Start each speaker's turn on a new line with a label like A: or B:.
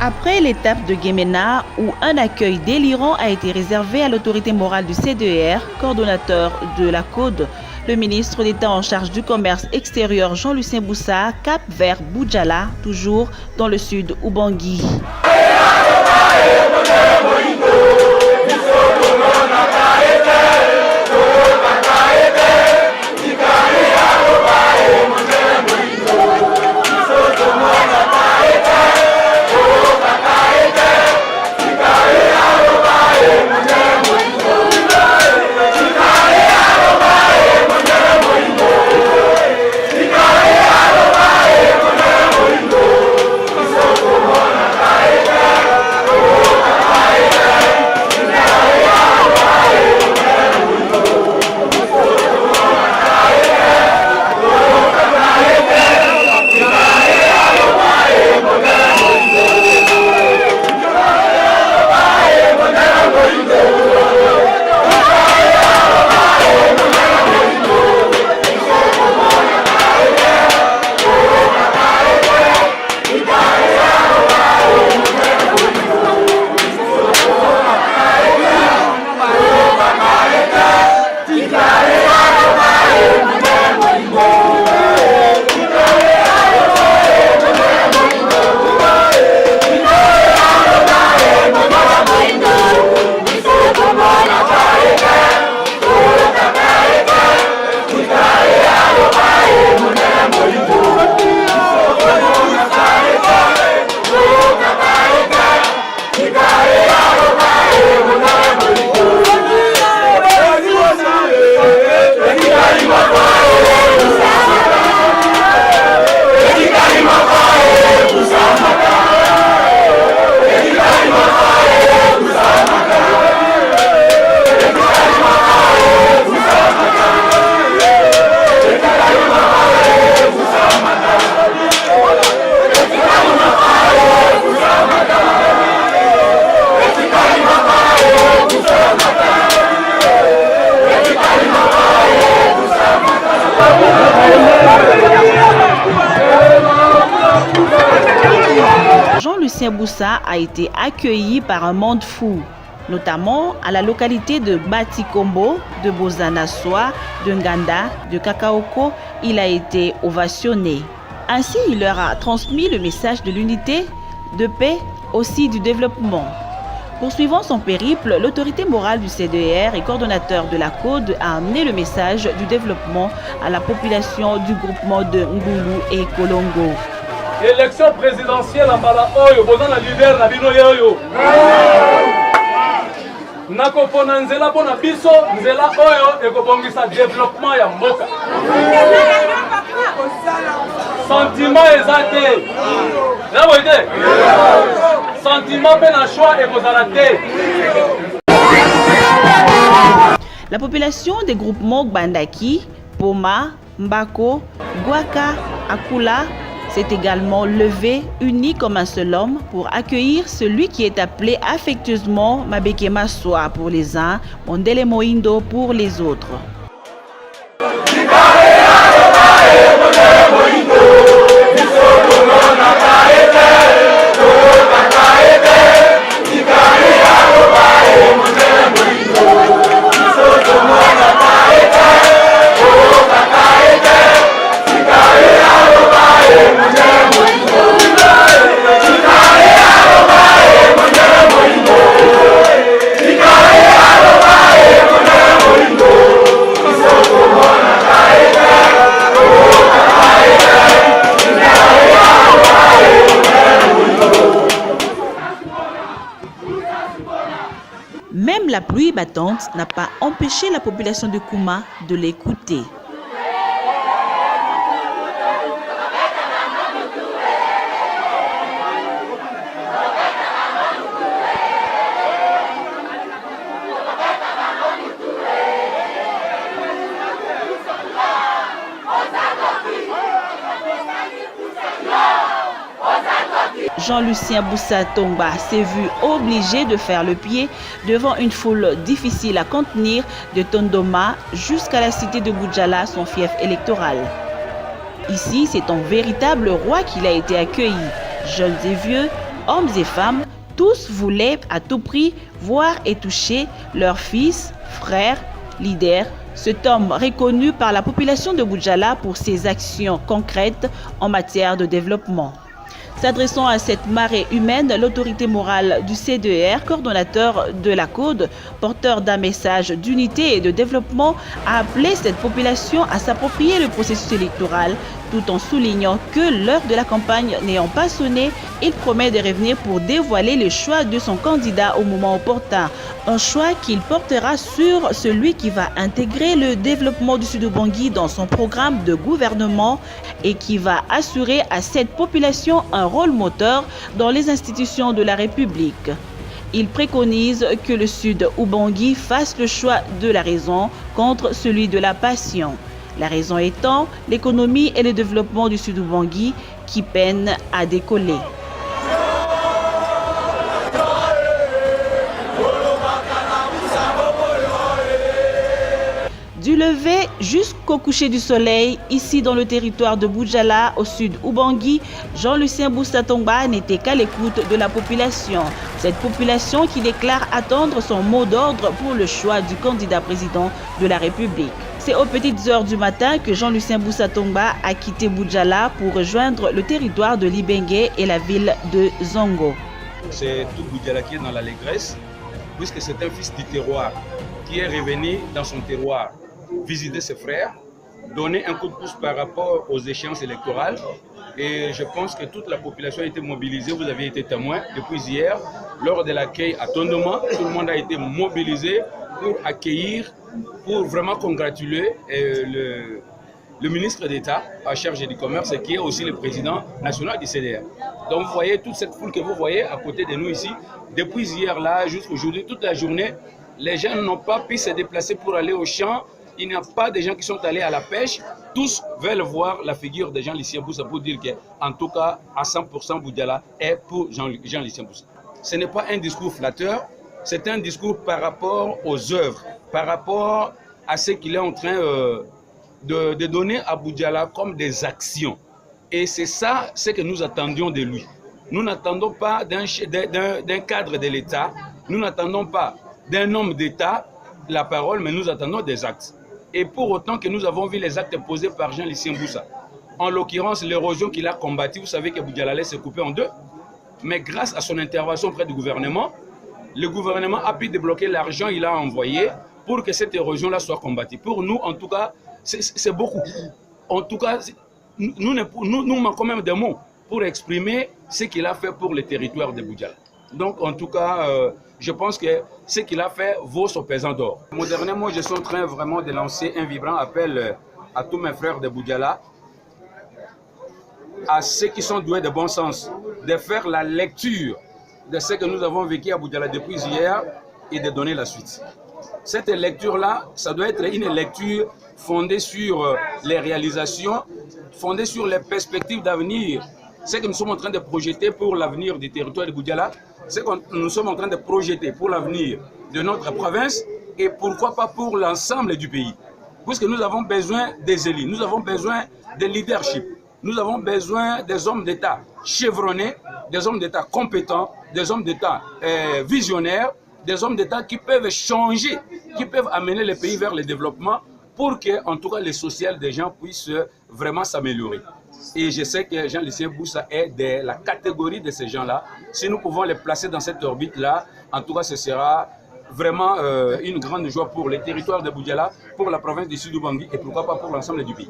A: Après l'étape de Guémena, où un accueil délirant a été réservé à l'autorité morale du CDR, coordonnateur de la CODE, le ministre d'État en charge du commerce extérieur Jean-Lucien Boussa cap vers Boudjala, toujours dans le sud Ubangui. Jean-Lucien Boussa a été accueilli par un monde fou, notamment à la localité de Batikombo, de Bozanasoa, de Nganda, de Kakaoko. Il a été ovationné. Ainsi, il leur a transmis le message de l'unité, de paix, aussi du développement. Poursuivant son périple, l'autorité morale du CDR et coordonnateur de la CODE a amené le message du développement à la population du groupement de Ngoulou et Kolongo.
B: Élection présidentielle en Bala Oyo, Bozana leader na bino yoyo. Nakopona nzela pona biso, nzela oyo ekobongisa développement ya mboka. Sentiment ezate. Nabo ite. Sentiment pe na choix ekozala te.
A: La population des groupements Gbandaki, Poma, Mbako, Gwaka, Akula s'est également levé, uni comme un seul homme, pour accueillir celui qui est appelé affectueusement Mabeke Maswa pour les uns, Mondele Moindo pour les autres. Même la pluie battante n'a pas empêché la population de Kouma de l'écouter. Jean-Lucien Boussa Tomba s'est vu obligé de faire le pied devant une foule difficile à contenir de Tondoma jusqu'à la cité de Boudjala, son fief électoral. Ici, c'est en véritable roi qu'il a été accueilli. Jeunes et vieux, hommes et femmes, tous voulaient à tout prix voir et toucher leur fils, frère, leader, cet homme reconnu par la population de Boudjala pour ses actions concrètes en matière de développement. S'adressant à cette marée humaine, l'autorité morale du CDR, coordonnateur de la CODE, porteur d'un message d'unité et de développement, a appelé cette population à s'approprier le processus électoral, tout en soulignant que l'heure de la campagne n'ayant pas sonné, il promet de revenir pour dévoiler le choix de son candidat au moment opportun. Un choix qu'il portera sur celui qui va intégrer le développement du Sud-Ubangui dans son programme de gouvernement et qui va assurer à cette population un rôle moteur dans les institutions de la République. Il préconise que le Sud-Ubangui fasse le choix de la raison contre celui de la passion. La raison étant l'économie et le développement du Sud-Ubangui qui peinent à décoller. Du lever jusqu'au coucher du soleil, ici dans le territoire de Boudjala, au sud Ubangui, Jean-Lucien Boussa Tongba n'était qu'à l'écoute de la population. Cette population qui déclare attendre son mot d'ordre pour le choix du candidat président de la République. C'est aux petites heures du matin que Jean-Lucien Boussa Tongba a quitté Boudjala pour rejoindre le territoire de Libenge et la ville de Zongo.
C: C'est tout Boudjala qui est dans l'allégresse, puisque c'est un fils du terroir qui est revenu dans son terroir visiter ses frères, donner un coup de pouce par rapport aux échéances électorales. Et je pense que toute la population a été mobilisée. Vous avez été témoin depuis hier, lors de l'accueil à Tondoma, tout le monde a été mobilisé pour accueillir, pour vraiment congratuler le ministre d'État en charge du commerce qui est aussi le président national du CDR. Donc vous voyez toute cette foule que vous voyez à côté de nous ici, depuis hier là jusqu'à aujourd'hui, toute la journée, les gens n'ont pas pu se déplacer pour aller au champ. Il n'y a pas de gens qui sont allés à la pêche. Tous veulent voir la figure de Jean-Lucien Boussa pour dire qu'en tout cas, à 100%, Boudjala est pour Jean-Lucien Boussa. Ce n'est pas un discours flatteur, c'est un discours par rapport aux œuvres, par rapport à ce qu'il est en train de donner à Boudjala comme des actions. Et c'est ça ce que nous attendions de lui. Nous n'attendons pas d'un cadre de l'État, nous n'attendons pas d'un homme d'État la parole, mais nous attendons des actes. Et pour autant que nous avons vu les actes posés par Jean-Lucien Boussa, en l'occurrence l'érosion qu'il a combattue, vous savez que Boudjala allait se couper en deux, mais grâce à son intervention auprès du gouvernement, le gouvernement a pu débloquer l'argent qu'il a envoyé pour que cette érosion-là soit combattue. Pour nous, en tout cas, c'est beaucoup. En tout cas, nous manquons même des mots pour exprimer ce qu'il a fait pour le territoire de Boudjala. Donc, en tout cas, je pense que ce qu'il a fait vaut son pesant d'or. Mon dernier mot, je suis en train vraiment de lancer un vibrant appel à tous mes frères de Boudjala, à ceux qui sont doués de bon sens, de faire la lecture de ce que nous avons vécu à Boudjala depuis hier et de donner la suite. Cette lecture-là, ça doit être une lecture fondée sur les réalisations, fondée sur les perspectives d'avenir. Ce que nous sommes en train de projeter pour l'avenir du territoire de Boudjala, ce que nous sommes en train de projeter pour l'avenir de notre province et pourquoi pas pour l'ensemble du pays. Puisque nous avons besoin des élus, nous avons besoin de leadership, nous avons besoin des hommes d'État chevronnés, des hommes d'État compétents, des hommes d'État visionnaires, des hommes d'État qui peuvent changer, qui peuvent amener le pays vers le développement pour que, en tout cas, le social des gens puisse vraiment s'améliorer. Et je sais que Jean-Lucien Boussa est de la catégorie de ces gens-là. Si nous pouvons les placer dans cette orbite-là, en tout cas, ce sera vraiment une grande joie pour les territoires de Boudjala, pour la province du Sud-Ubangui et pourquoi pas pour l'ensemble du pays.